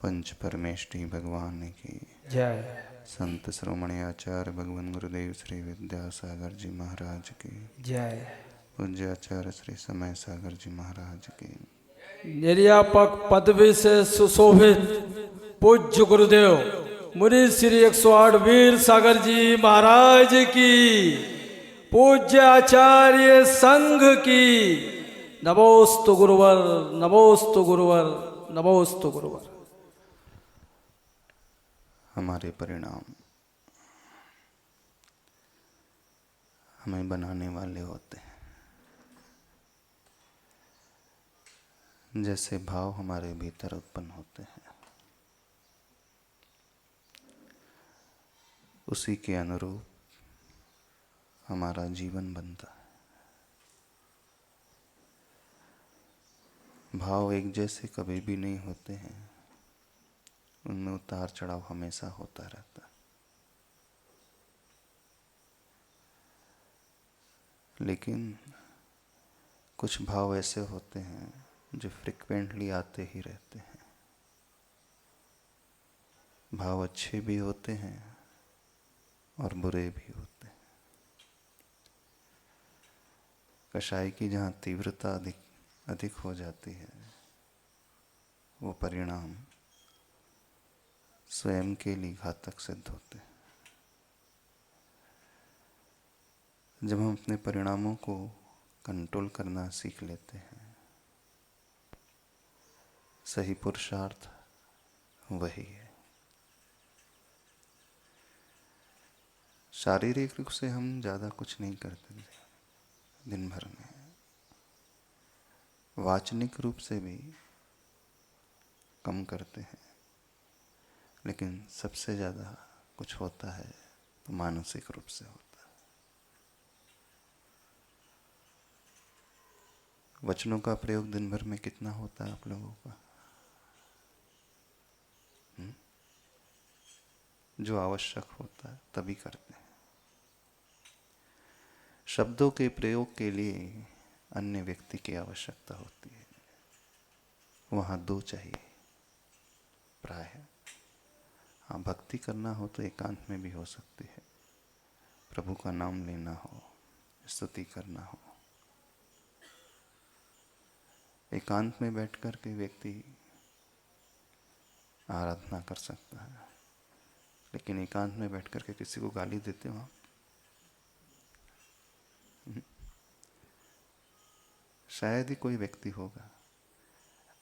पंच परमेष्ठी भगवान की जय। संत श्रोमणी आचार्य भगवान गुरुदेव श्री विद्यासागर जी महाराज की जय। पूज्य आचार्य श्री समय सागर जी महाराज की निर्यापक पदवी से सुशोभित पूज्य गुरुदेव मुनि श्री 108 वीर सागर जी महाराज की पूज्य आचार्य संघ की नमोस्तु गुरुवर, नमोस्तु गुरुवर, नमोस्तु गुरुवर। हमारे परिणाम हमें बनाने वाले होते हैं। जैसे भाव हमारे भीतर उत्पन्न होते हैं, उसी के अनुरूप हमारा जीवन बनता है। भाव एक जैसे कभी भी नहीं होते हैं, उनमें उतार चढ़ाव हमेशा होता रहता है। लेकिन कुछ भाव ऐसे होते हैं जो फ्रिक्वेंटली आते ही रहते हैं। भाव अच्छे भी होते हैं और बुरे भी होते हैं। कषाय की जहाँ तीव्रता अधिक हो जाती है, वो परिणाम स्वयं के लिए घातक सिद्ध होते हैं। जब हम अपने परिणामों को कंट्रोल करना सीख लेते हैं, सही पुरुषार्थ वही है। शारीरिक रूप से हम ज़्यादा कुछ नहीं करते दिन भर में, वाचनिक रूप से भी कम करते हैं, लेकिन सबसे ज़्यादा कुछ होता है तो मानसिक रूप से होता है। वचनों का प्रयोग दिन भर में कितना होता है आप लोगों का? जो आवश्यक होता है तभी करते हैं। शब्दों के प्रयोग के लिए अन्य व्यक्ति की आवश्यकता होती है, वहाँ दो चाहिए प्राय। हाँ, भक्ति करना हो तो एकांत में भी हो सकती है। प्रभु का नाम लेना हो, स्तुति करना हो, एकांत में बैठ कर के व्यक्ति आराधना कर सकता है। लेकिन एकांत में बैठ कर के किसी को गाली देते हो आप? शायद ही कोई व्यक्ति होगा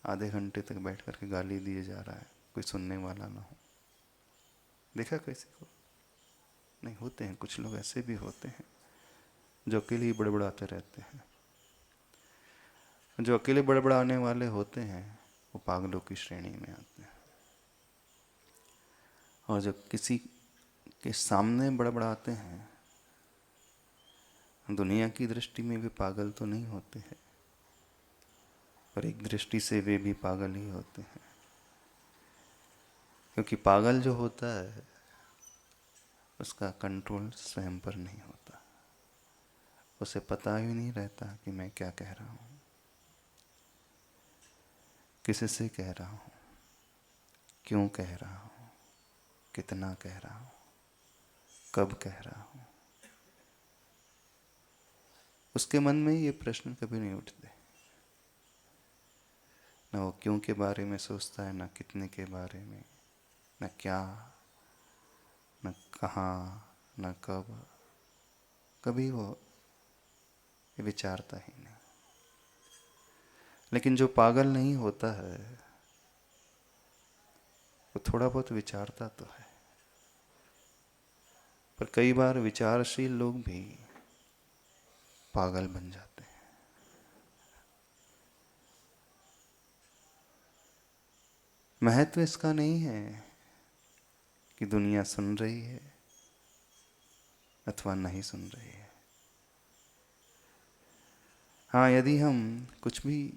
आधे घंटे तक बैठ कर के गाली दिए जा रहा है, कोई सुनने वाला ना हो। देखा किसी को? नहीं, होते हैं कुछ लोग ऐसे भी होते हैं जो अकेले ही बड़बड़ाते रहते हैं। जो अकेले बड़बड़ाने वाले होते हैं वो पागलों की श्रेणी में आते हैं, और जो किसी के सामने बड़बड़ाते हैं, दुनिया की दृष्टि में भी पागल तो नहीं होते हैं, पर एक दृष्टि से वे भी पागल ही होते हैं। क्योंकि पागल जो होता है उसका कंट्रोल स्वयं पर नहीं होता। उसे पता ही नहीं रहता कि मैं क्या कह रहा हूँ, किसी से कह रहा हूँ, क्यों कह रहा हूँ, कितना कह रहा हूँ, कब कह रहा हूँ। उसके मन में ये प्रश्न कभी नहीं उठते। न वो क्यों के बारे में सोचता है, न कितने के बारे में, न क्या, न कहाँ, न कब। कभी वो विचारता ही नहीं। लेकिन जो पागल नहीं होता है वो थोड़ा बहुत विचारता तो है, पर कई बार विचारशील लोग भी पागल बन जाते हैं। महत्व इसका नहीं है कि दुनिया सुन रही है अथवा नहीं सुन रही है। हाँ, यदि हम कुछ भी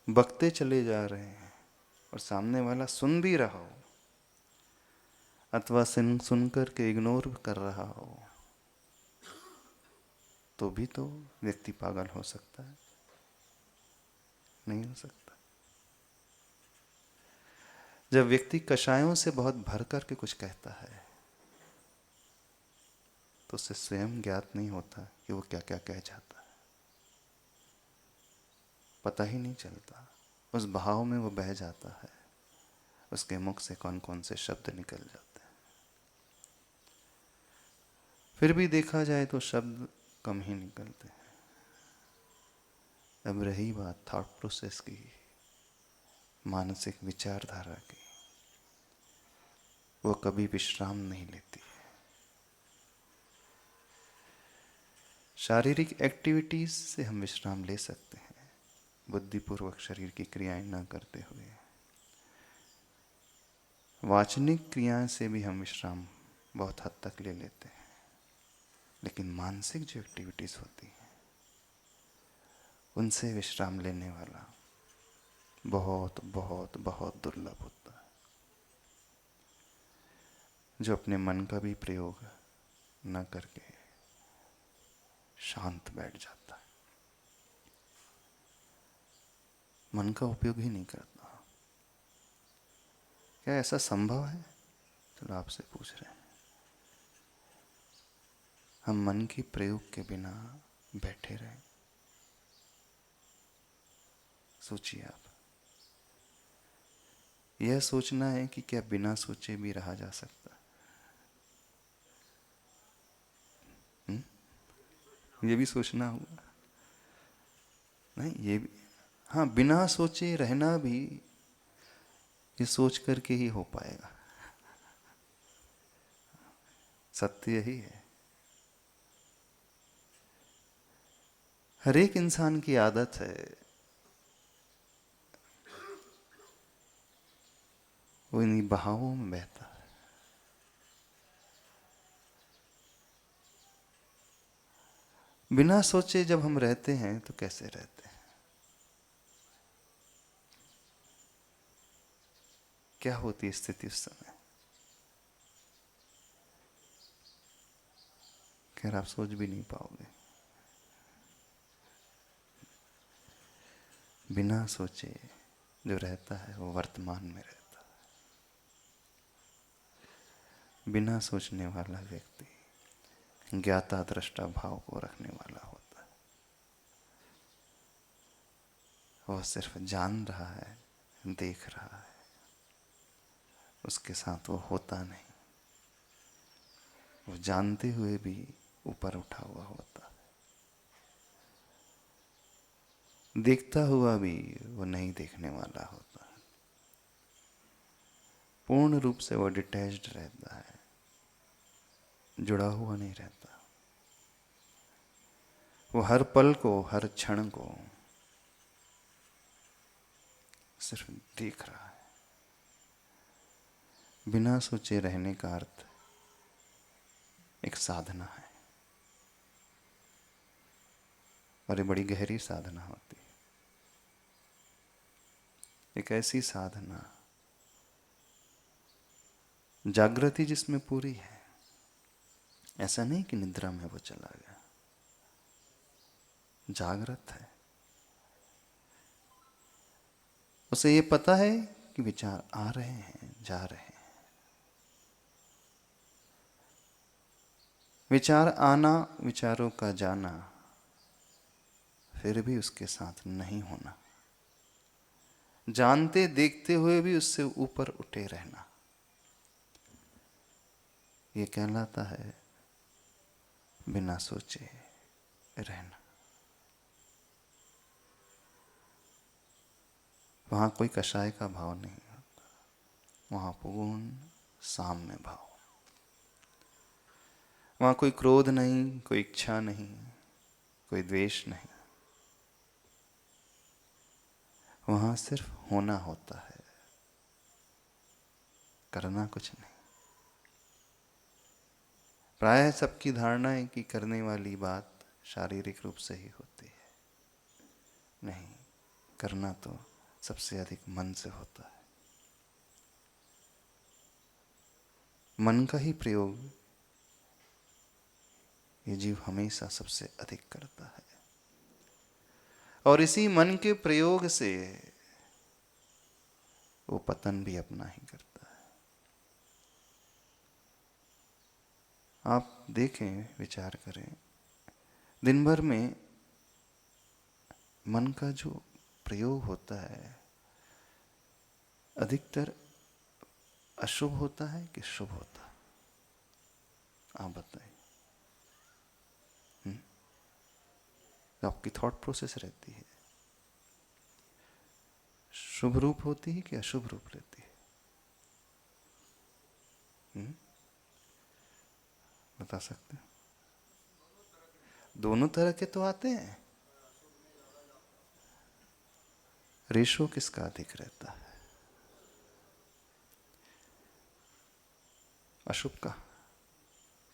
बकते चले जा रहे हैं और सामने वाला सुन भी रहा हो अथवा सुन कर के इग्नोर कर रहा हो, तो भी तो व्यक्ति पागल हो सकता है? नहीं हो सकता। जब व्यक्ति कषायों से बहुत भर करके कुछ कहता है तो उसे स्वयं ज्ञात नहीं होता कि वो क्या क्या कह जाता है, पता ही नहीं चलता। उस भाव में वो बह जाता है, उसके मुख से कौन कौन से शब्द निकल जाते हैं। फिर भी देखा जाए तो शब्द कम ही निकलते हैं। अब रही बात थॉट प्रोसेस की, मानसिक विचारधारा की, वो कभी विश्राम नहीं लेती है। शारीरिक एक्टिविटीज से हम विश्राम ले सकते हैं, बुद्धिपूर्वक शरीर की क्रियाएं न करते हुए। वाचनिक क्रियाएं से भी हम विश्राम बहुत हद तक ले लेते हैं, लेकिन मानसिक जो एक्टिविटीज होती हैं उनसे विश्राम लेने वाला बहुत बहुत बहुत दुर्लभ होता है। जो अपने मन का भी प्रयोग न करके शांत बैठ जाता है, मन का उपयोग ही नहीं करता। क्या ऐसा संभव है? चलो आपसे पूछ रहे हैं, हम मन के प्रयोग के बिना बैठे रहें? सोचिए आप। यह सोचना है कि क्या बिना सोचे भी रहा जा सकता? ये भी सोचना होगा। नहीं, ये भी, हाँ, बिना सोचे रहना भी ये सोच करके ही हो पाएगा। सत्य यही है। हर एक इंसान की आदत है, वो इन्हीं बहावों में बहता है। बिना सोचे जब हम रहते हैं तो कैसे रहते हैं? क्या होती स्थिति उस समय? खैर, आप सोच भी नहीं पाओगे। बिना सोचे जो रहता है वो वर्तमान में रहता है। बिना सोचने वाला व्यक्ति ज्ञाता दृष्टा भाव को रखने वाला होता है। वह सिर्फ जान रहा है, देख रहा है, उसके साथ वो होता नहीं। वो जानते हुए भी ऊपर उठा हुआ होता है, देखता हुआ भी वो नहीं देखने वाला होता है। पूर्ण रूप से वो डिटैच्ड रहता है, जुड़ा हुआ नहीं रहता। वो हर पल को, हर क्षण को सिर्फ देख रहा है। बिना सोचे रहने का अर्थ एक साधना है, और ये बड़ी गहरी साधना होती है। एक ऐसी साधना जागृति जिसमें पूरी है। ऐसा नहीं कि निद्रा में वो चला गया, जागृत है। उसे ये पता है कि विचार आ रहे हैं, जा रहे हैं। विचार आना, विचारों का जाना, फिर भी उसके साथ नहीं होना। जानते देखते हुए भी उससे ऊपर उठे रहना, ये कहलाता है बिना सोचे रहना। वहां कोई कषाय का भाव नहीं होता, वहां पूर्ण साम्य भाव। वहां कोई क्रोध नहीं, कोई इच्छा नहीं, कोई द्वेष नहीं। वहां सिर्फ होना होता है, करना कुछ नहीं। प्रायः सबकी धारणा है कि करने वाली बात शारीरिक रूप से ही होती है। नहीं, करना तो सबसे अधिक मन से होता है। मन का ही प्रयोग ये जीव हमेशा सबसे अधिक करता है, और इसी मन के प्रयोग से वो पतन भी अपना ही करता है। आप देखें, विचार करें, दिन भर में मन का जो प्रयोग होता है अधिकतर अशुभ होता है कि शुभ होता है? आप बताइए। आपकी थॉट प्रोसेस रहती है, शुभ रूप होती है कि अशुभ रूप लेती है? बता सकते हैं? दोनों तरह के तो आते हैं। रेशो किसका अधिक रहता है? अशुभ का।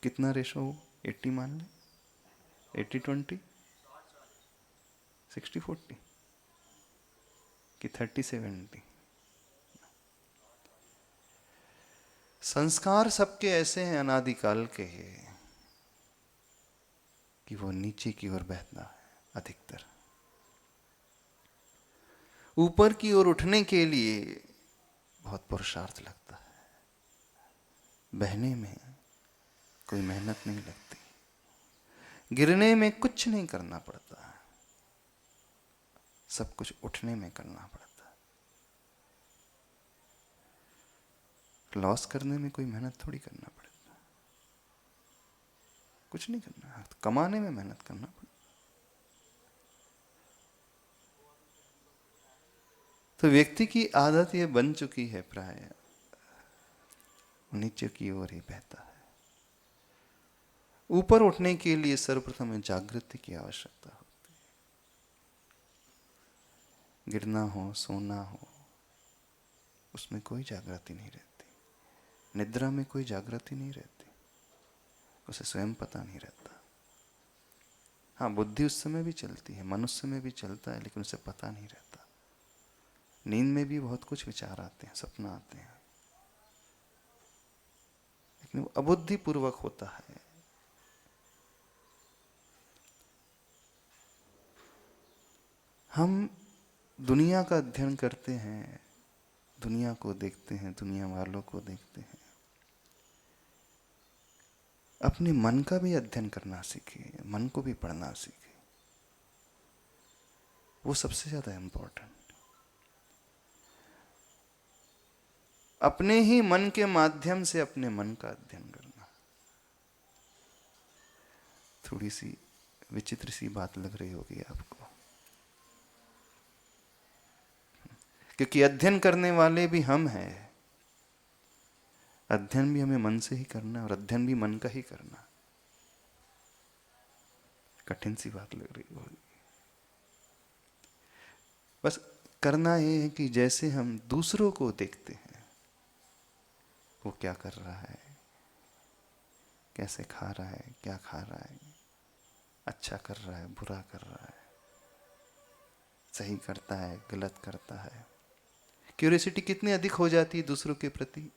कितना रेशो? 80 मान लें, 80-20, 60-40 कि 30-70? संस्कार सबके ऐसे हैं अनादिकाल के हैं कि वो नीचे की ओर बहता है अधिकतर। ऊपर की ओर उठने के लिए बहुत पुरुषार्थ लगता है, बहने में कोई मेहनत नहीं लगती, गिरने में कुछ नहीं करना पड़ता, सब कुछ उठने में करना पड़ता है। लॉस करने में कोई मेहनत थोड़ी करना पड़ता, कुछ नहीं करना, कमाने में मेहनत करना पड़ता। तो व्यक्ति की आदत ये बन चुकी है प्राय नीचे की ओर ही बहता है। ऊपर उठने के लिए सर्वप्रथम जागृति की आवश्यकता होती है। गिरना हो, सोना हो, उसमें कोई जागृति नहीं रहती, निद्रा में कोई जागृति नहीं रहती, उसे स्वयं पता नहीं रहता। हाँ, बुद्धि उस समय भी चलती है, मनुष्य में भी चलता है, लेकिन उसे पता नहीं रहता। नींद में भी बहुत कुछ विचार आते हैं, सपना आते हैं, लेकिन वो अबुद्धि पूर्वक होता है। हम दुनिया का अध्ययन करते हैं, दुनिया को देखते हैं, दुनिया वालों को देखते हैं, अपने मन का भी अध्ययन करना सीखे, मन को भी पढ़ना सीखे। वो सबसे ज्यादा इंपॉर्टेंट। अपने ही मन के माध्यम से अपने मन का अध्ययन करना। थोड़ी सी विचित्र सी बात लग रही होगी आपको, क्योंकि अध्ययन करने वाले भी हम हैं। अध्ययन भी हमें मन से ही करना है और अध्ययन भी मन का ही करना। कठिन सी बात लग रही होगी। बस करना ये है कि जैसे हम दूसरों को देखते हैं, वो क्या कर रहा है, कैसे खा रहा है, क्या खा रहा है, अच्छा कर रहा है, बुरा कर रहा है, सही करता है, गलत करता है, क्यूरियोसिटी कितनी अधिक हो जाती है दूसरों के प्रति।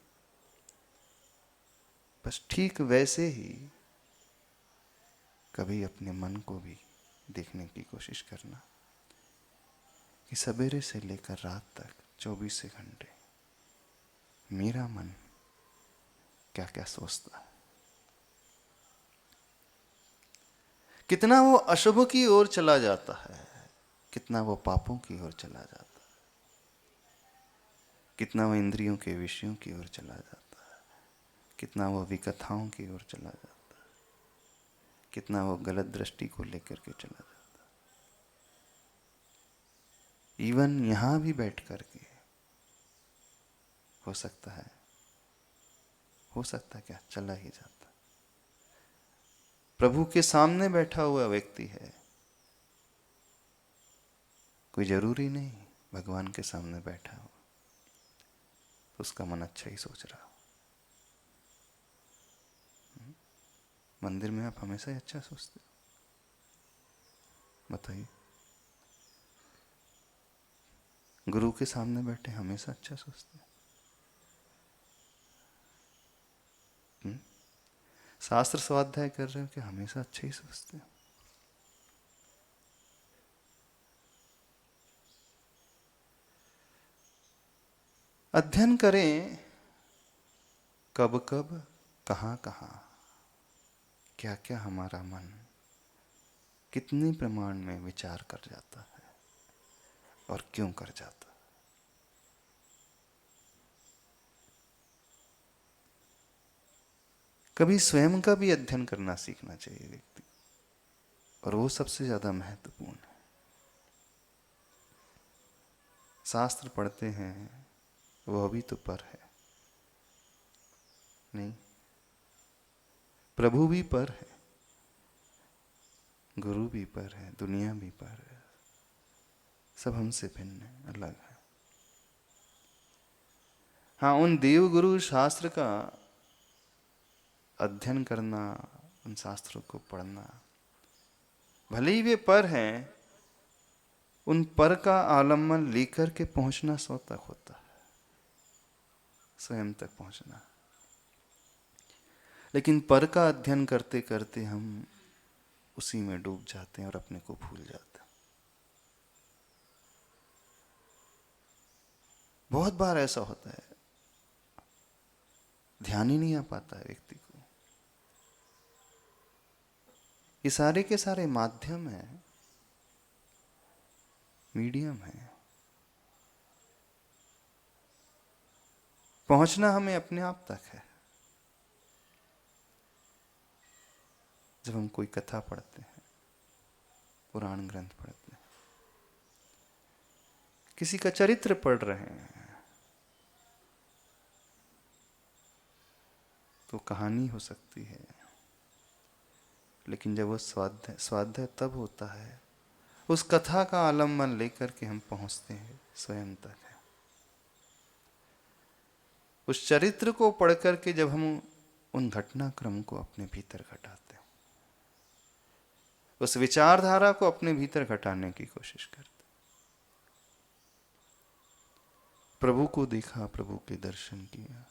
बस ठीक वैसे ही कभी अपने मन को भी देखने की कोशिश करना कि सवेरे से लेकर रात तक 24 घंटे मेरा मन क्या क्या सोचता है, कितना वो अशुभ की ओर चला जाता है, कितना वो पापों की ओर चला जाता है, कितना वो इंद्रियों के विषयों की ओर चला जाता है, कितना वो विकथाओं की ओर चला जाता है, कितना वो गलत दृष्टि को लेकर के चला जाता है। इवन यहां भी बैठ करके हो सकता है क्या चला ही जाता। प्रभु के सामने बैठा हुआ व्यक्ति है, कोई जरूरी नहीं भगवान के सामने बैठा हो तो उसका मन अच्छा ही सोच रहा हो। मंदिर में आप हमेशा ही अच्छा सोचते हो? बताइए। गुरु के सामने बैठे हमेशा अच्छा सोचते हैं? शास्त्र स्वाध्याय कर रहे हो कि हमेशा अच्छा ही सोचते हो? अध्ययन करें कब कब, कहाँ कहाँ, क्या क्या हमारा मन कितने प्रमाण में विचार कर जाता है और क्यों कर जाता है। कभी स्वयं का भी अध्ययन करना सीखना चाहिए व्यक्ति, और वो सबसे ज्यादा महत्वपूर्ण है। शास्त्र पढ़ते हैं वह भी तो पर है नहीं, प्रभु भी पर है, गुरु भी पर है, दुनिया भी पर है, सब हमसे भिन्न है, अलग है। हाँ, उन देव गुरु शास्त्र का अध्ययन करना, उन शास्त्रों को पढ़ना, भले ही वे पर हैं, उन पर का आलम्बन लेकर के पहुंचना स्वयं तक होता है, स्वयं तक पहुंचना। लेकिन पर का अध्ययन करते करते हम उसी में डूब जाते हैं और अपने को भूल जाते हैं। बहुत बार ऐसा होता है, ध्यान ही नहीं आ पाता है व्यक्ति को। ये सारे के सारे माध्यम है, मीडियम है, पहुंचना हमें अपने आप तक है। जब हम कोई कथा पढ़ते हैं, पुराण ग्रंथ पढ़ते हैं, किसी का चरित्र पढ़ रहे हैं, तो कहानी हो सकती है, लेकिन जब वो स्वाध्याय तब होता है, उस कथा का आलम्बन लेकर के हम पहुंचते हैं स्वयं तक है। उस चरित्र को पढ़ करके जब हम उन घटनाक्रम को अपने भीतर घटाते हैं, उस विचारधारा को अपने भीतर घटाने की कोशिश करते, प्रभु को देखा, प्रभु के दर्शन किया,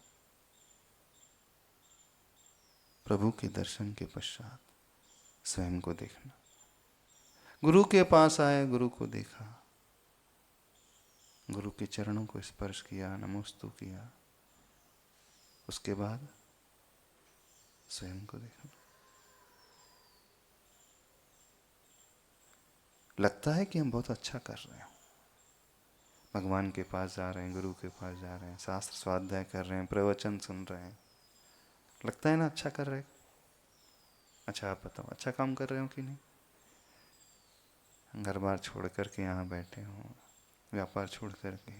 प्रभु के दर्शन के पश्चात स्वयं को देखना, गुरु के पास आए, गुरु को देखा, गुरु के चरणों को स्पर्श किया, नमोस्तु किया, उसके बाद स्वयं को देखना। लगता है कि हम बहुत अच्छा कर रहे हैं, भगवान के पास जा रहे हैं, गुरु के पास जा रहे हैं, शास्त्र स्वाध्याय कर रहे हैं, प्रवचन सुन रहे हैं, लगता है ना अच्छा कर रहे हैं। अच्छा, आप बताओ अच्छा काम कर रहे हो कि नहीं? घर बार छोड़ करके यहाँ बैठे हो, व्यापार छोड़ करके,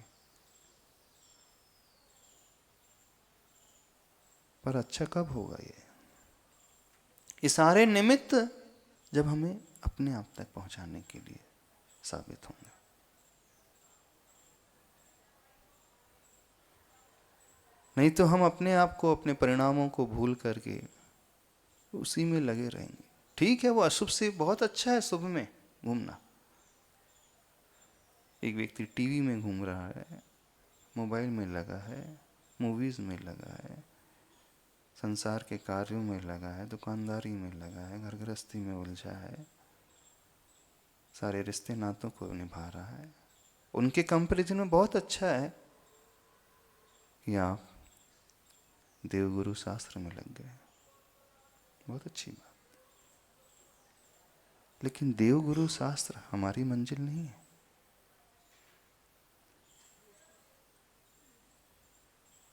पर अच्छा कब होगा? ये सारे निमित्त जब हमें अपने आप तक पहुंचाने के लिए साबित होंगे। नहीं तो हम अपने आप को, अपने परिणामों को भूल करके उसी में लगे रहेंगे। ठीक है, वो अशुभ से बहुत अच्छा है शुभ में घूमना। एक व्यक्ति टीवी में घूम रहा है, मोबाइल में लगा है, मूवीज में लगा है, संसार के कार्यों में लगा है, दुकानदारी में लगा है, घर गृहस्थी में उलझा है, सारे रिश्ते नातों को निभा रहा है। उनके कंपैरिजन में बहुत अच्छा है कि आप देवगुरु शास्त्र में लग गए, बहुत अच्छी बात। लेकिन देवगुरु शास्त्र हमारी मंजिल नहीं है।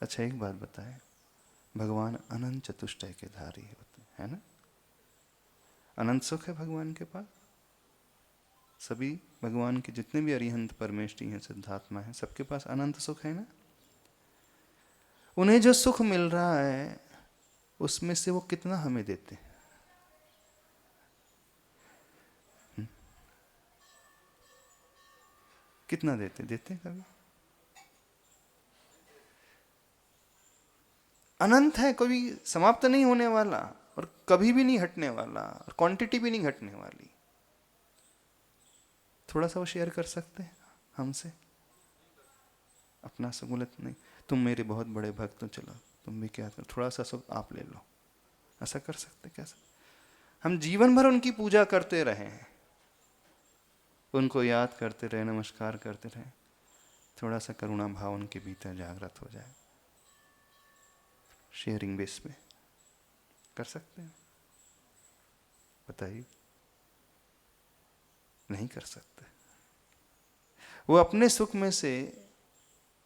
अच्छा, एक बात बताएं, भगवान अनंत चतुष्टय के धारी होते हैं ना? अनंत सुख है भगवान के पास। सभी भगवान के जितने भी अरिहंत परमेष्ठी हैं, सिद्धात्मा हैं, सबके पास अनंत सुख है ना? उन्हें जो सुख मिल रहा है उसमें से वो कितना हमें देते हैं? कितना देते कभी? अनंत है, कभी समाप्त नहीं होने वाला और कभी भी नहीं हटने वाला, और क्वांटिटी भी नहीं घटने वाली। थोड़ा सा वो शेयर कर सकते हैं हमसे अपना सहूलत? नहीं, तुम मेरे बहुत बड़े भक्त हो, चलो तुम भी क्या करो, थोड़ा सा सुख आप ले लो, ऐसा कर सकते? कैसे? हम जीवन भर उनकी पूजा करते रहे, उनको याद करते रहे, नमस्कार करते रहे, थोड़ा सा करुणा भाव उनके भीतर जागृत हो जाए, शेयरिंग बेस पे कर सकते हैं? बताइए। नहीं कर सकते। वो अपने सुख में से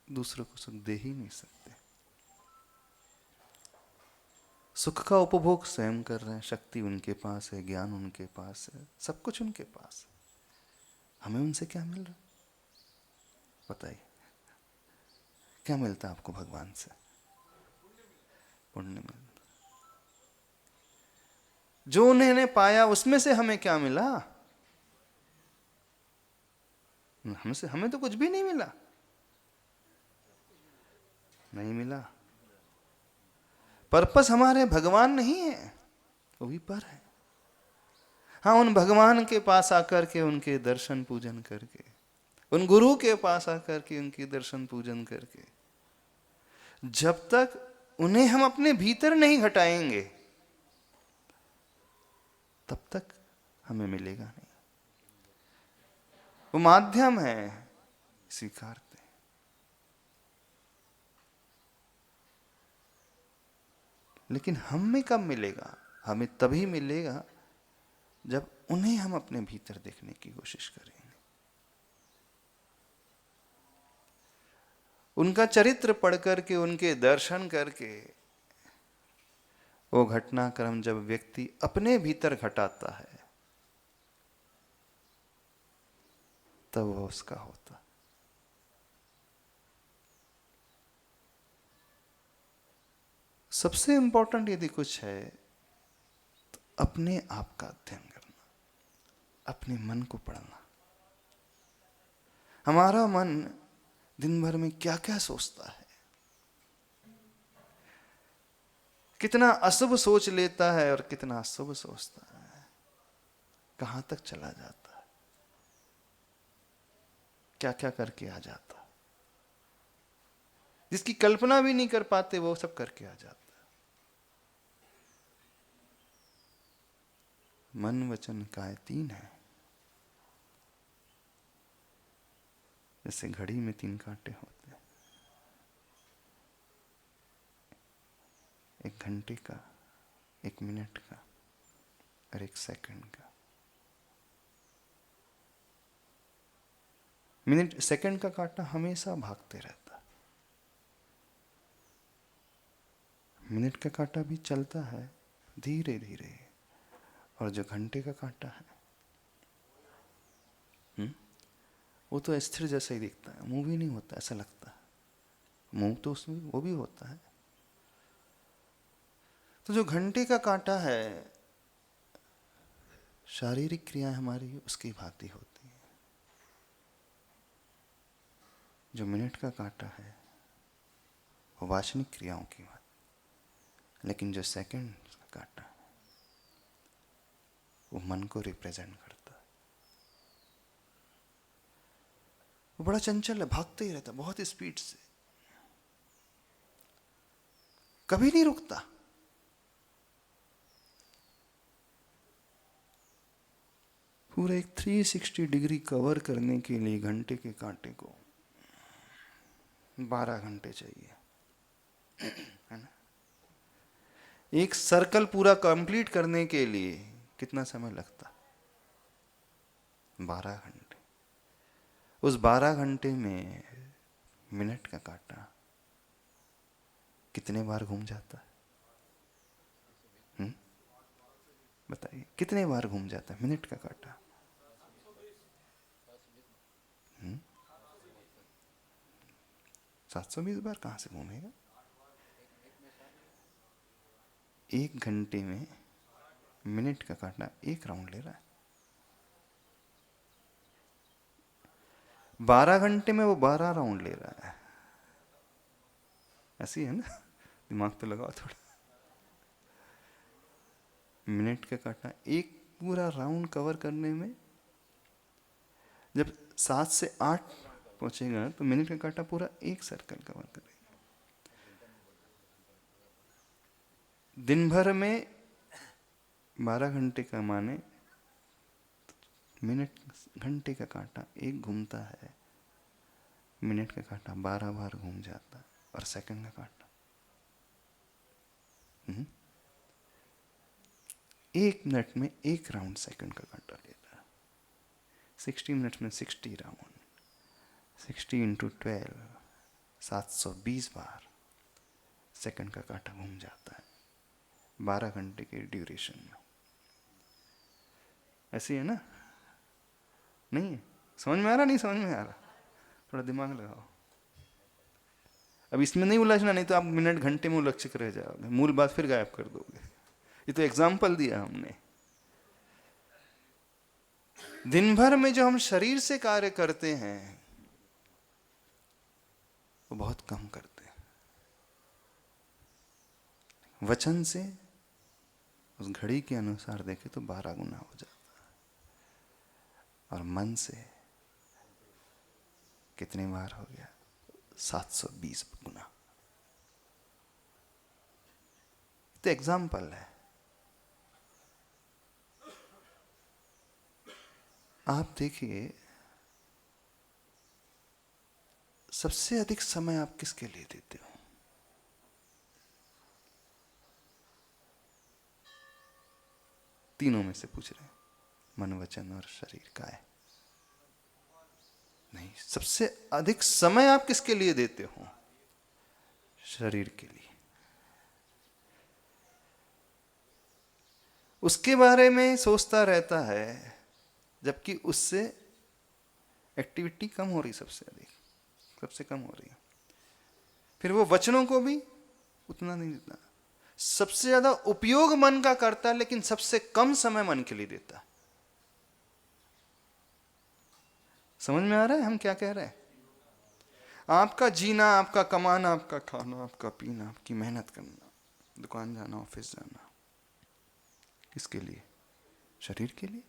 दूसरों को सुख दे ही नहीं सकते। सुख का उपभोग स्वयं कर रहे हैं, शक्ति उनके पास है, ज्ञान उनके पास है, सब कुछ उनके पास है। हमें उनसे क्या मिल रहा है? बताइए, क्या मिलता है आपको भगवान से? पुण्य मिलता। जो उन्होंने पाया उसमें से हमें क्या मिला? हमसे हमें तो कुछ भी नहीं मिला। नहीं मिला। पर्पस हमारे भगवान नहीं है, वो भी पर है। हाँ, उन भगवान के पास आकर के उनके दर्शन पूजन करके, उन गुरु के पास आकर के उनके दर्शन पूजन करके, जब तक उन्हें हम अपने भीतर नहीं घटाएंगे तब तक हमें मिलेगा नहीं। वो माध्यम है, स्वीकारते। लेकिन हमें कब मिलेगा? हमें तभी मिलेगा जब उन्हें हम अपने भीतर देखने की कोशिश करेंगे। उनका चरित्र पढ़ करके, उनके दर्शन करके, वो घटनाक्रम जब व्यक्ति अपने भीतर घटाता है तब वो उसका होता। सबसे इंपॉर्टेंट यदि कुछ है तो अपने आप का अध्ययन करना, अपने मन को पढ़ना। हमारा मन दिन भर में क्या क्या सोचता है, कितना अशुभ सोच लेता है और कितना शुभ सोचता है, कहां तक चला जाता है, क्या क्या करके आ जाता है, जिसकी कल्पना भी नहीं कर पाते वो सब करके आ जाता है। मन वचन काय तीन है। जैसे घड़ी में 3 कांटे होते हैं, 1 घंटे का, 1 मिनट का और 1 सेकंड का। मिनट सेकंड का कांटा हमेशा भागते रहता है, मिनट का कांटा भी चलता है धीरे धीरे, और जो घंटे का कांटा है वो तो स्थिर जैसा ही दिखता है, मूव ही नहीं होता, ऐसा लगता है। मूव तो उसमें वो भी होता है। तो जो घंटे का कांटा है, शारीरिक क्रियाएं हमारी उसकी भांति होती है। जो मिनट का कांटा है वो वाचनिक क्रियाओं की बात, लेकिन जो सेकंड का कांटा है वो मन को रिप्रेजेंट करता है। वो बड़ा चंचल है, भागते ही रहता, बहुत स्पीड से, कभी नहीं रुकता। पूरा एक 360 डिग्री कवर करने के लिए घंटे के कांटे को 12 घंटे चाहिए, है ना? एक सर्कल पूरा कंप्लीट करने के लिए कितना समय लगता? 12 घंटे। उस 12 घंटे में मिनट का कांटा कितने बार घूम जाता है? बताइए, कितने बार घूम जाता है मिनट का कांटा? 720 बार कहां से घूमेगा? 1 घंटे में मिनट का कांटा 1 राउंड ले रहा है, 12 घंटे में वो 12 राउंड ले रहा है। ऐसी है ना, दिमाग तो लगाओ थोड़ा। मिनट का कांटा एक पूरा राउंड कवर करने में जब 7 से 8 पहुंचेगा तो मिनट का कांटा पूरा एक सर्कल कवर करेगा। दिन भर में 12 घंटे का माने मिनट घंटे का कांटा एक घूमता है मिनट का कांटा 12 बार घूम जाता है, और सेकंड का कांटा 1 मिनट में 1 राउंड सेकंड का कांटा लेता है। 60 मिनट्स में 60 राउंड, 60 इंटू 12, 720 बार सेकंड का कांटा घूम जाता है 12 घंटे के ड्यूरेशन में। ऐसी है ना? नहीं है? समझ में आ रहा? नहीं समझ में आ रहा? थोड़ा दिमाग लगाओ। अब इसमें नहीं उलझना, नहीं तो आप मिनट घंटे में उलझ कर रह जाओगे, मूल बात फिर गायब कर दोगे। ये तो एग्जाम्पल दिया हमने। दिन भर में जो हम शरीर से कार्य करते हैं वो बहुत कम करते हैं। वचन से उस घड़ी के अनुसार देखे तो 12 गुना हो जाता है, और मन से कितने बार हो गया? 720 गुना। तो एग्जाम्पल है। आप देखिए, सबसे अधिक समय आप किसके लिए देते हो? तीनों में से पूछ रहे हैं, मन, वचन और शरीर का है। नहीं, सबसे अधिक समय आप किसके लिए देते हो? शरीर के लिए। उसके बारे में सोचता रहता है, जबकि उससे एक्टिविटी कम हो रही, सबसे कम हो रही है। फिर वो वचनों को भी उतना नहीं देता। सबसे ज्यादा उपयोग मन का करता है, लेकिन सबसे कम समय मन के लिए देता है। समझ में आ रहा है हम क्या कह रहे हैं? आपका जीना, आपका कमाना, आपका खाना, आपका पीना, आपकी मेहनत करना, दुकान जाना, ऑफिस जाना, किसके लिए? शरीर के लिए।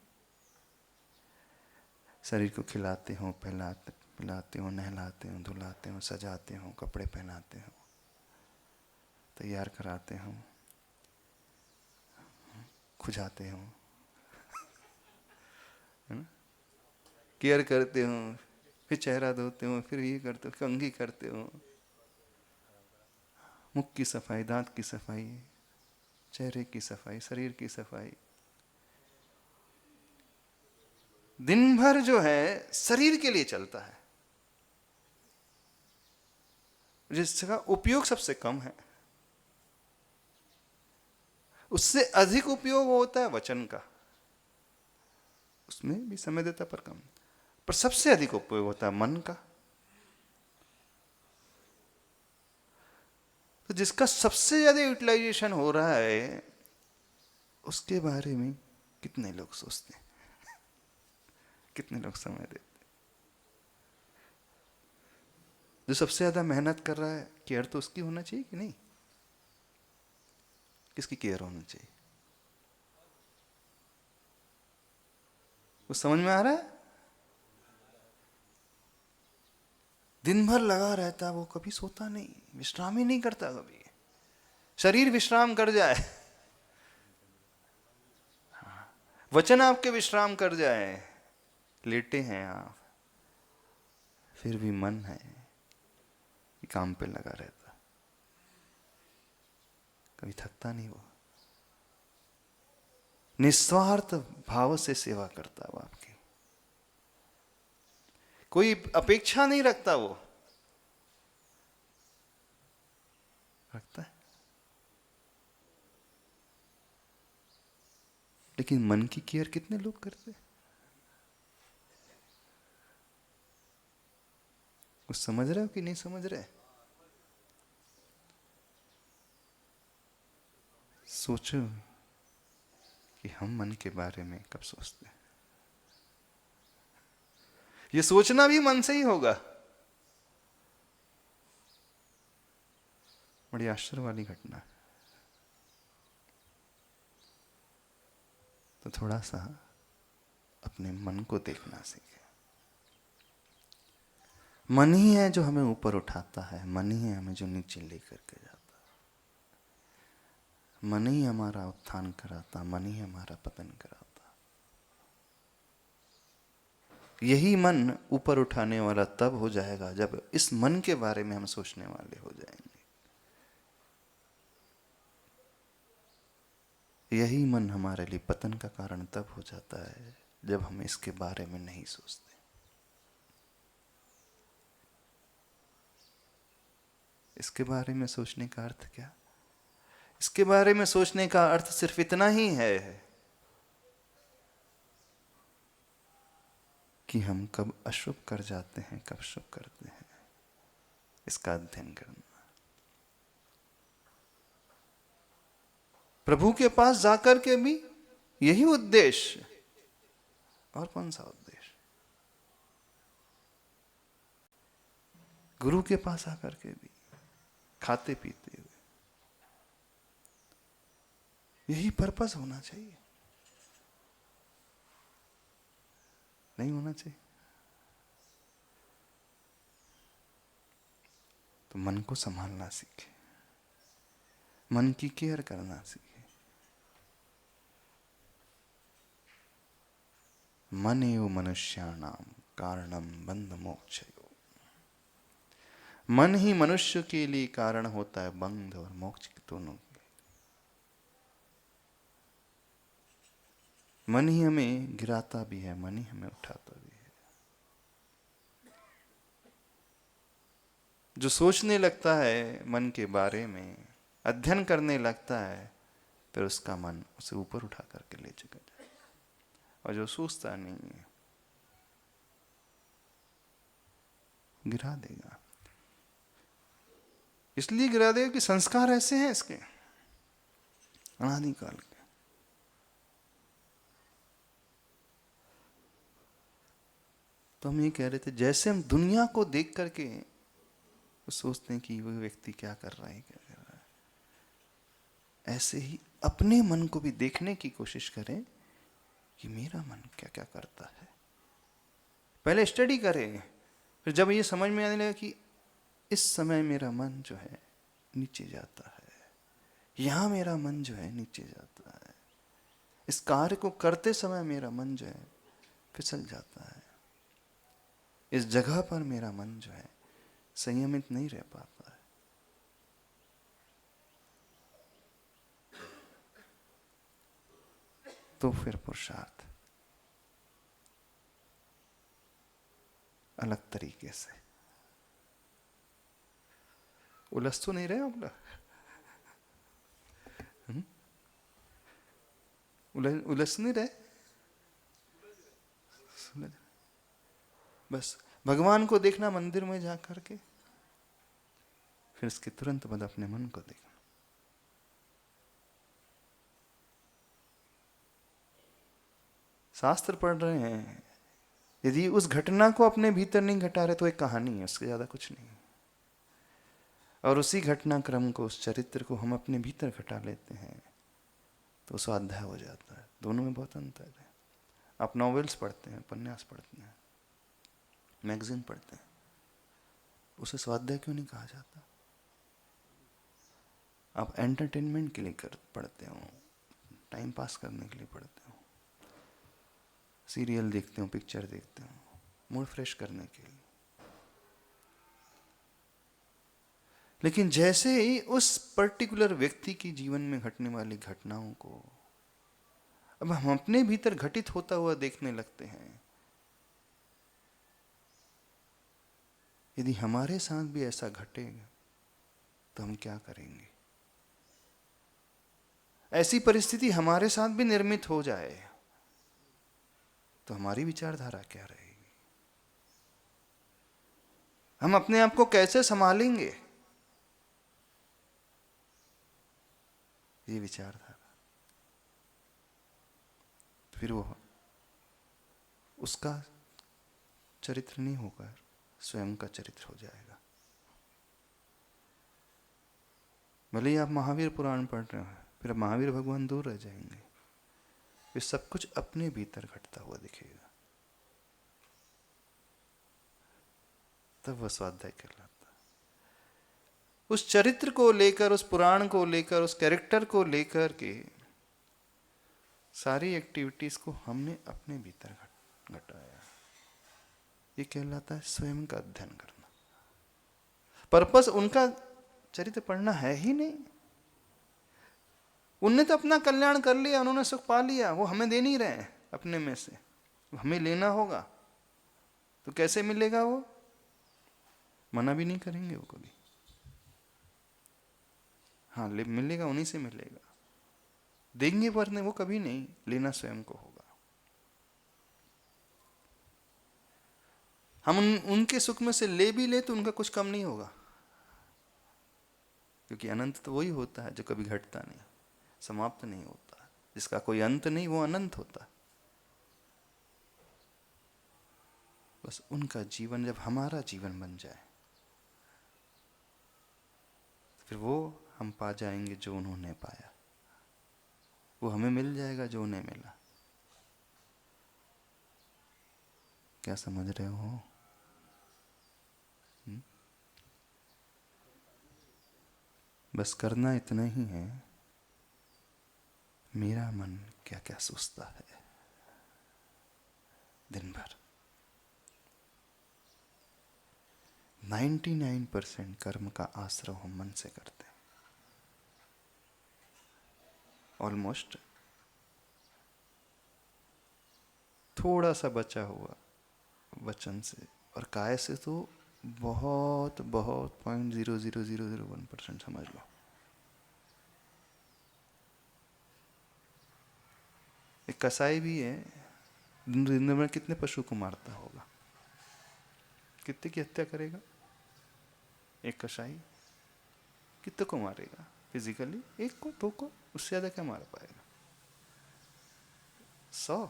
शरीर को खिलाते हो, पिलाते हो, नहलाते हो, धुलाते हो, सजाते हो, कपड़े पहनाते हो, तैयार कराते हो, खुजाते हो, है ना? केयर करते हो, फिर चेहरा धोते हो, फिर ये करते हो, कंघी करते हो, मुख की सफाई, दांत की सफाई, चेहरे की सफाई, शरीर की सफाई। दिन भर जो है शरीर के लिए चलता है, जिसका उपयोग सबसे कम है। उससे अधिक उपयोग होता है वचन का, उसमें भी समय देता पर कम। पर सबसे अधिक उपयोग होता है मन का। तो जिसका सबसे ज्यादा यूटिलाइजेशन हो रहा है, उसके बारे में कितने लोग सोचते हैं? कितने लोग समय देते? जो सबसे ज्यादा मेहनत कर रहा है, केयर तो उसकी होना चाहिए कि नहीं? किसकी केयर होनी चाहिए? वो समझ में आ रहा है? दिन भर लगा रहता, वो कभी सोता नहीं, विश्राम ही नहीं करता कभी। शरीर विश्राम कर जाए, वचन आपके विश्राम कर जाए, लेटे हैं आप, फिर भी मन है कि काम पे लगा रहता, कभी थकता नहीं। वो निस्वार्थ भाव से सेवा करता वो आपकी, कोई अपेक्षा नहीं रखता। वो रखता है, लेकिन मन की केयर कितने लोग करते हैं? कुछ समझ रहे हो कि नहीं समझ रहे? सोचो कि हम मन के बारे में कब सोचते हैं। ये सोचना भी मन से ही होगा। बड़ी आश्चर्य वाली घटना। तो थोड़ा सा अपने मन को देखना सीखे। मन ही है जो हमें ऊपर उठाता है, मन ही है हमें जो नीचे लेकर के जाता है। मन ही हमारा उत्थान कराता, मन ही हमारा पतन कराता। यही मन ऊपर उठाने वाला तब हो जाएगा जब इस मन के बारे में हम सोचने वाले हो जाएंगे। यही मन हमारे लिए पतन का कारण तब हो जाता है जब हम इसके बारे में नहीं सोचते। इसके बारे में सोचने का अर्थ क्या? इसके बारे में सोचने का अर्थ सिर्फ इतना ही है कि हम कब अशुभ कर जाते हैं, कब शुभ करते हैं, इसका अध्ययन करना। प्रभु के पास जाकर के भी यही उद्देश्य, और कौन सा उद्देश्य? गुरु के पास आकर के भी खाते पीते हुए यही पर्पस होना चाहिए, नहीं होना चाहिए? तो मन को संभालना सीखे, मन की केयर करना सीखे। मन एव मनुष्याणाम कारणम बंध मोक्षयो। मन ही मनुष्य के लिए कारण होता है बंध और मोक्ष के दोनों के। मन ही हमें गिराता भी है, मन ही हमें उठाता भी है। जो सोचने लगता है मन के बारे में, अध्ययन करने लगता है, फिर उसका मन उसे ऊपर उठा करके ले चुका जाए। और जो सोचता नहीं है गिरा देगा। इसलिए गिरा देगा कि संस्कार ऐसे हैं इसके अनादिकाल के। तो हम ये कह रहे थे, जैसे हम दुनिया को देख करके सोचते हैं कि वो व्यक्ति क्या कर रहा है, क्या कर रहा है, ऐसे ही अपने मन को भी देखने की कोशिश करें कि मेरा मन क्या क्या करता है। पहले स्टडी करें, फिर जब ये समझ में आने लगा कि इस समय मेरा मन जो है नीचे जाता है, यहां मेरा मन जो है नीचे जाता है, इस कार्य को करते समय मेरा मन जो है फिसल जाता है, इस जगह पर मेरा मन जो है संयमित नहीं रह पाता है, तो फिर पुरुषार्थ अलग तरीके से। उलझ तो नहीं रहे आप लोग? उलझ नहीं रहे? बस भगवान को देखना मंदिर में जा करके, फिर इसके तुरंत बाद अपने मन को देखना। शास्त्र पढ़ रहे हैं, यदि उस घटना को अपने भीतर नहीं घटा रहे तो एक कहानी है, उसके ज्यादा कुछ नहीं। और उसी घटनाक्रम को, उस चरित्र को हम अपने भीतर घटा लेते हैं तो स्वाध्याय हो जाता है। दोनों में बहुत अंतर है। आप नॉवेल्स पढ़ते हैं, उपन्यास पढ़ते हैं, मैगजीन पढ़ते हैं, उसे स्वाध्याय क्यों नहीं कहा जाता? आप एंटरटेनमेंट के लिए पढ़ते हो, टाइम पास करने के लिए पढ़ते हो, सीरियल देखते हो, पिक्चर देखते हो, मूड फ्रेश करने के लिए। लेकिन जैसे ही उस पर्टिकुलर व्यक्ति की जीवन में घटने वाली घटनाओं को अब हम अपने भीतर घटित होता हुआ देखने लगते हैं, यदि हमारे साथ भी ऐसा घटेगा तो हम क्या करेंगे? ऐसी परिस्थिति हमारे साथ भी निर्मित हो जाए तो हमारी विचारधारा क्या रहेगी? हम अपने आप को कैसे संभालेंगे? ये विचारधारा, फिर वो उसका चरित्र नहीं होकर स्वयं का चरित्र हो जाएगा। भले ही आप महावीर पुराण पढ़ रहे हो, फिर महावीर भगवान दूर रह जाएंगे। फिर सब कुछ अपने भीतर घटता हुआ दिखेगा, तब वह स्वाध्याय कहलाता। उस चरित्र को लेकर, उस पुराण को लेकर, उस कैरेक्टर को लेकर के सारी एक्टिविटीज को हमने अपने भीतर घटाया। ये कहलाता है स्वयं का अध्ययन करना। पर्पस उनका चरित्र पढ़ना है ही नहीं। उनने तो अपना कल्याण कर लिया, उन्होंने सुख पा लिया, वो हमें दे नहीं रहे हैं अपने में से, हमें लेना होगा। तो कैसे मिलेगा? वो मना भी नहीं करेंगे वो कभी। हाँ, मिलेगा, उन्हीं से मिलेगा, देंगे पर नहीं, वो कभी नहीं, लेना स्वयं को होगा। हम उनके सुख में से ले भी ले तो उनका कुछ कम नहीं होगा, क्योंकि अनंत तो वही होता है जो कभी घटता नहीं, समाप्त नहीं होता, जिसका कोई अंत नहीं, वो अनंत होता है। बस उनका जीवन जब हमारा जीवन बन जाए तो फिर वो हम पा जाएंगे जो उन्होंने पाया, वो हमें मिल जाएगा जो उन्हें मिला। क्या समझ रहे हो? बस करना इतना ही है, मेरा मन क्या क्या सोचता है दिन भर। 99% कर्म का आश्रय हम मन से करते हैं, ऑलमोस्ट। थोड़ा सा बचा हुआ वचन से और काय से तो बहुत बहुत 0.00001% समझ लो। एक कसाई भी है, दिन में कितने पशु को मारता होगा, कितने की हत्या करेगा? एक कसाई कितने को मारेगा फिजिकली? एक को, दो को, उससे ज्यादा क्या मार पाएगा? 100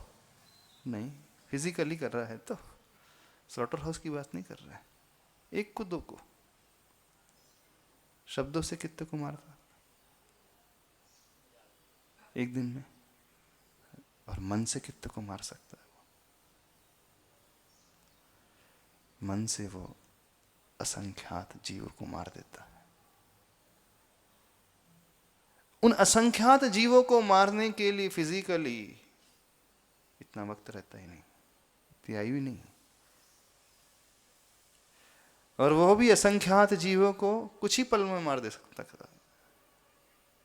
नहीं, फिजिकली कर रहा है तो स्लॉटर हाउस की बात नहीं कर रहा है, एक को, दो को। शब्दों से कितने को मारता एक दिन में? और मन से कितने को मार सकता है? वो मन से वो असंख्यात जीवों को मार देता है। उन असंख्यात जीवों को मारने के लिए फिजिकली इतना वक्त रहता ही नहीं, इतनी आयु ही नहीं। और वो भी असंख्यात जीवों को कुछ ही पल में मार दे सकता है,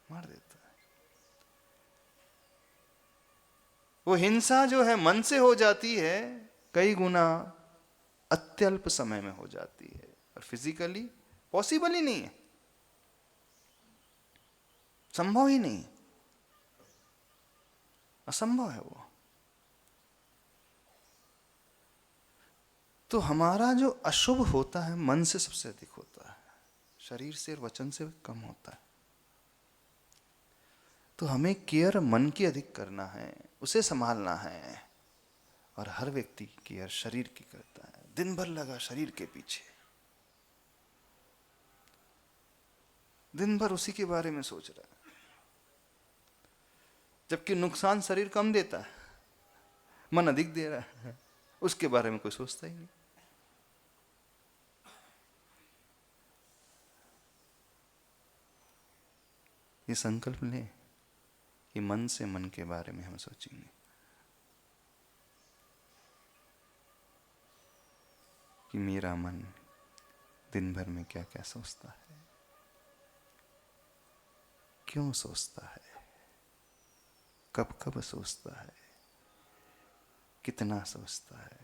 मार देता है। वो हिंसा जो है मन से हो जाती है, कई गुना अत्यल्प समय में हो जाती है, और फिजिकली पॉसिबल ही नहीं है, संभव ही नहीं, असंभव है वो। तो हमारा जो अशुभ होता है मन से सबसे अधिक होता है, शरीर से और वचन से कम होता है। तो हमें केयर मन की अधिक करना है, उसे संभालना है। और हर व्यक्ति केयर शरीर की करता है, दिन भर लगा शरीर के पीछे, दिन भर उसी के बारे में सोच रहा है, जबकि नुकसान शरीर कम देता है, मन अधिक दे रहा है, उसके बारे में कोई सोचता ही नहीं। ये संकल्प लें कि मन से मन के बारे में हम सोचेंगे, कि मेरा मन दिन भर में क्या क्या सोचता है, क्यों सोचता है, कब कब सोचता है, कितना सोचता है,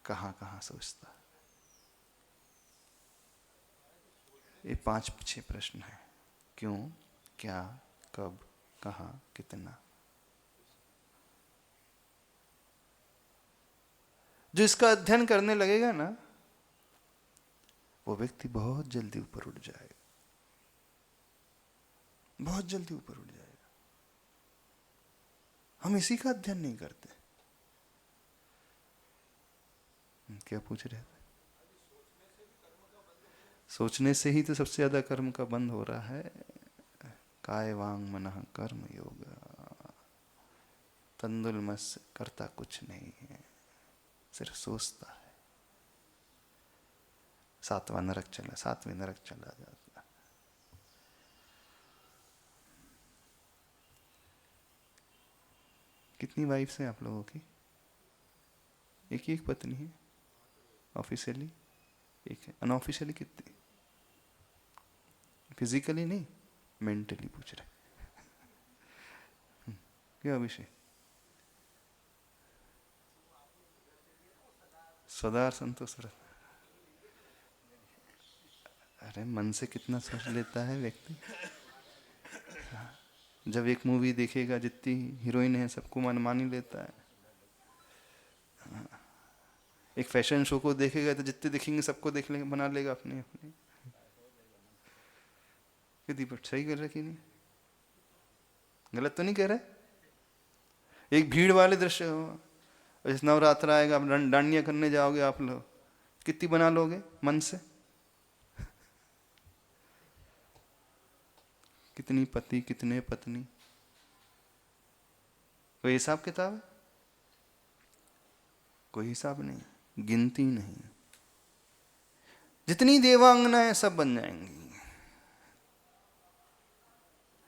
कहाँ कहाँ सोचता है। ये 5-6 प्रश्न है, क्यों, क्या, कब, कहाँ, कितना। जो इसका अध्ययन करने लगेगा ना, वो व्यक्ति बहुत जल्दी ऊपर उठ जाएगा, बहुत जल्दी ऊपर उठ जाएगा। हम इसी का अध्ययन नहीं करते। क्या पूछ रहे थे? सोचने से ही तो सबसे ज्यादा कर्म का बंद हो रहा है। काय वांग मनः कर्म योग, तंदुलमस करता कुछ नहीं है, सिर्फ सोचता है। 7वां नरक चला, 7वें नरक चला जाता। कितनी वाइफ्स हैं आप लोगों की? एक ही एक पत्नी है? ऑफिशियली एक है, अनऑफिशियली कितनी? फिजिकली नहीं, मेंटली पूछ रहे। क्या अभिषेक? सदार संतोष व्रत। अरे मन से कितना सोच लेता है व्यक्ति। जब एक मूवी देखेगा, जितनी हीरोइन है सबको मान ही लेता है। एक फैशन शो को देखेगा तो जितने देखेंगे सबको देख लेंगे, बना लेगा अपने अपने। दीपक सही कर रहे कि नहीं? गलत तो नहीं कह रहे? एक भीड़ वाले दृश्य हो, जैसे नवरात्र आएगा, आप डांडिया करने जाओगे, आप लोग कितनी बना लोगे मन से? कितनी पति, कितने पत्नी, कोई हिसाब किताब है? कोई हिसाब नहीं, गिनती नहीं। जितनी देवांगनाएं सब बन जाएंगी,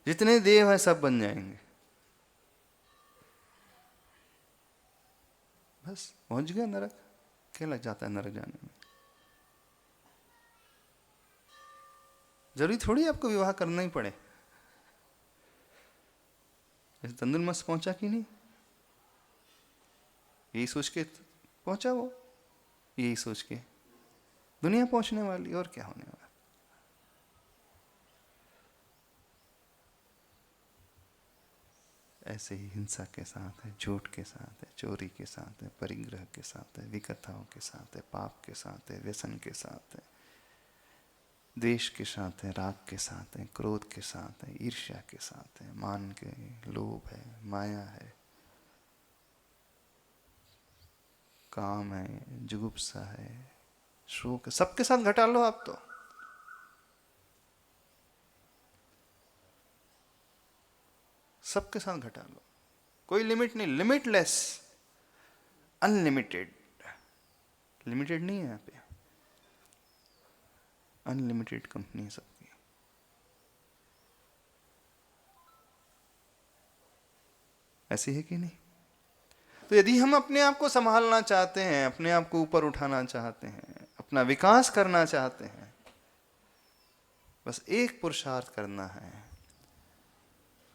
जितने देव हैं सब बन जाएंगे। बस पहुंच गया नरक। क्या लग जाता है नरक जाने में? जरूरी थोड़ी आपको विवाह करना ही पड़े। जैसे तंदुलमस पहुंचा कि नहीं, यही सोच के पहुंचा वो, यही सोच के दुनिया पहुंचने वाली, और क्या होने वाला। ऐसे ही हिंसा के साथ है, झूठ के साथ है, चोरी के साथ है, परिग्रह के साथ है, विकथाओं के साथ है, पाप के साथ है, व्यसन के साथ है, द्वेष के साथ है, राग के साथ है, क्रोध के साथ है, ईर्ष्या के साथ है, मान के, लोभ है, माया है, काम है, जुगुप्सा है, शोक है, सबके साथ घटा लो आप तो। सबके साथ घटा लो, कोई लिमिट नहीं, लिमिटलेस, अनलिमिटेड। लिमिटेड नहीं है यहाँ पे, अनलिमिटेड कंपनी है सबकी। ऐसी है कि नहीं? तो यदि हम अपने आप को संभालना चाहते हैं, अपने आप को ऊपर उठाना चाहते हैं, अपना विकास करना चाहते हैं, बस एक पुरुषार्थ करना है,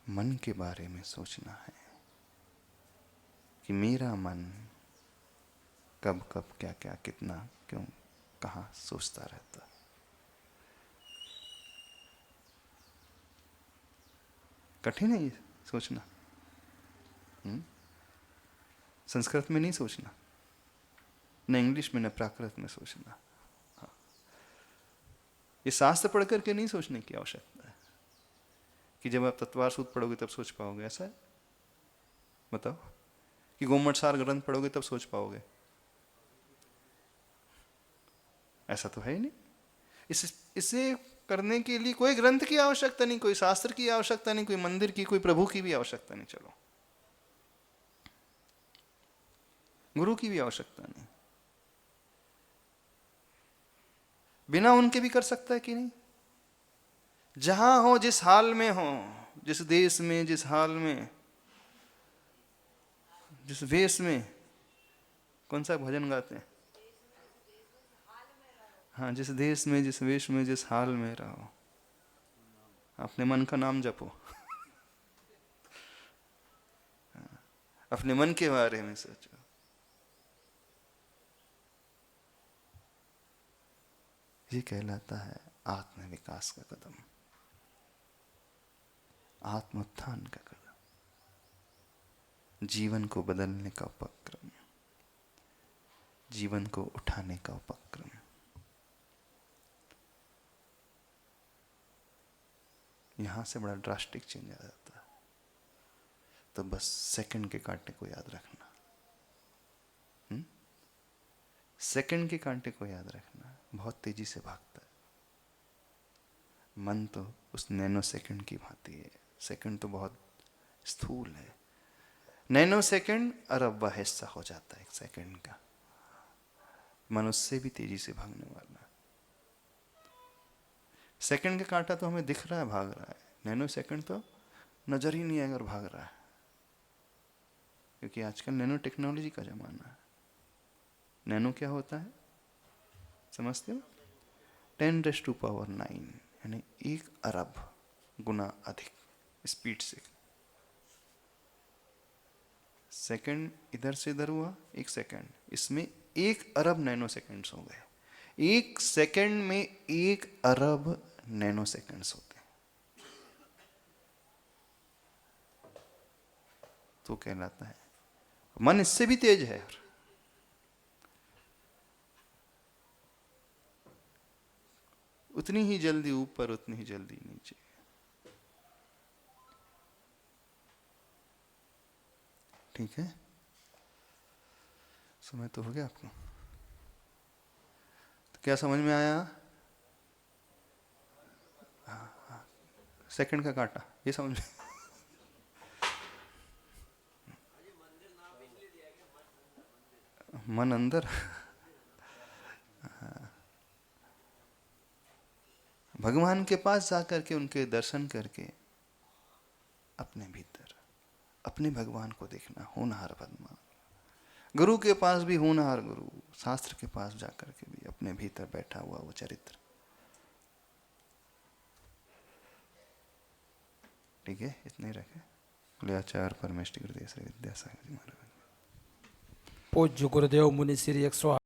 मन के बारे में सोचना है कि मेरा मन कब कब क्या क्या कितना क्यों कहाँ सोचता रहता। कठिन है ये सोचना। संस्कृत में नहीं सोचना, न इंग्लिश में, न प्राकृत में सोचना। हाँ। ये शास्त्र पढ़ करके नहीं सोचने की आवश्यकता है कि जब आप तत्वार सूत्र पढ़ोगे तब सोच पाओगे। ऐसा है? बताओ कि गोमटसार ग्रंथ पढ़ोगे तब सोच पाओगे? ऐसा तो है ही नहीं। इसे करने के लिए कोई ग्रंथ की आवश्यकता नहीं, कोई शास्त्र की आवश्यकता नहीं, कोई मंदिर की, कोई प्रभु की भी आवश्यकता नहीं, चलो गुरु की भी आवश्यकता नहीं। बिना उनके भी कर सकता है कि नहीं? जहां हो, जिस हाल में हो, जिस देश में, जिस हाल में, जिस वेश में, कौन सा भजन गाते हैं? हाँ, जिस देश में, जिस वेश में, जिस हाल में रहो, अपने मन का नाम जपो। अपने मन के बारे में सोचो। ये कहलाता है आत्म विकास का कदम, आत्मोत्थान का कदम, जीवन को बदलने का उपक्रम, जीवन को उठाने का उपक्रम। यहां से बड़ा ड्रास्टिक चेंज आ जाता है। तो बस सेकंड के कांटे को याद रखना, सेकंड के कांटे को याद रखना। बहुत तेजी से भागता है मन, तो उस नैनो सेकंड की भांति है। सेकंड तो बहुत स्थूल है, नैनो सेकंड अरबवा हिस्सा हो जाता है एक सेकंड का। मन उससे भी तेजी से भागने वाला। सेकंड का कांटा तो हमें दिख रहा है भाग रहा है, नैनो सेकंड तो नजर ही नहीं आएगा और भाग रहा है, क्योंकि आजकल नैनो टेक्नोलॉजी का जमाना है। नैनो क्या होता है? समझते हो? 10⁹ यानी 1 अरब गुना अधिक स्पीड से। सेकंड इधर से इधर हुआ 1 सेकंड, इसमें 1 अरब नैनो सेकंड्स हो गए। 1 सेकंड में 1 अरब नैनो सेकंड्स होते हैं, तो कहलाता है मन इससे भी तेज है यार। उतनी ही जल्दी ऊपर, उतनी ही जल्दी नीचे। ठीक है, समय तो हो गया आपको? तो क्या समझ में आया? सेकंड का काटा, ये समझ में? मन अंदर। भगवान के पास जाकर के उनके दर्शन करके अपने भीतर अपने भगवान को देखना, होनहार पद्मा। गुरु के पास भी होनहार गुरु, शास्त्र के पास जाकर के भी अपने भीतर बैठा हुआ वो चरित्र। ठीक है, इतने रखे। बोले आचार्य परमेष्टि गुरुदेव श्री विद्यासागर जी महाराज। पूज्य गुरुदेव मुनि श्री 108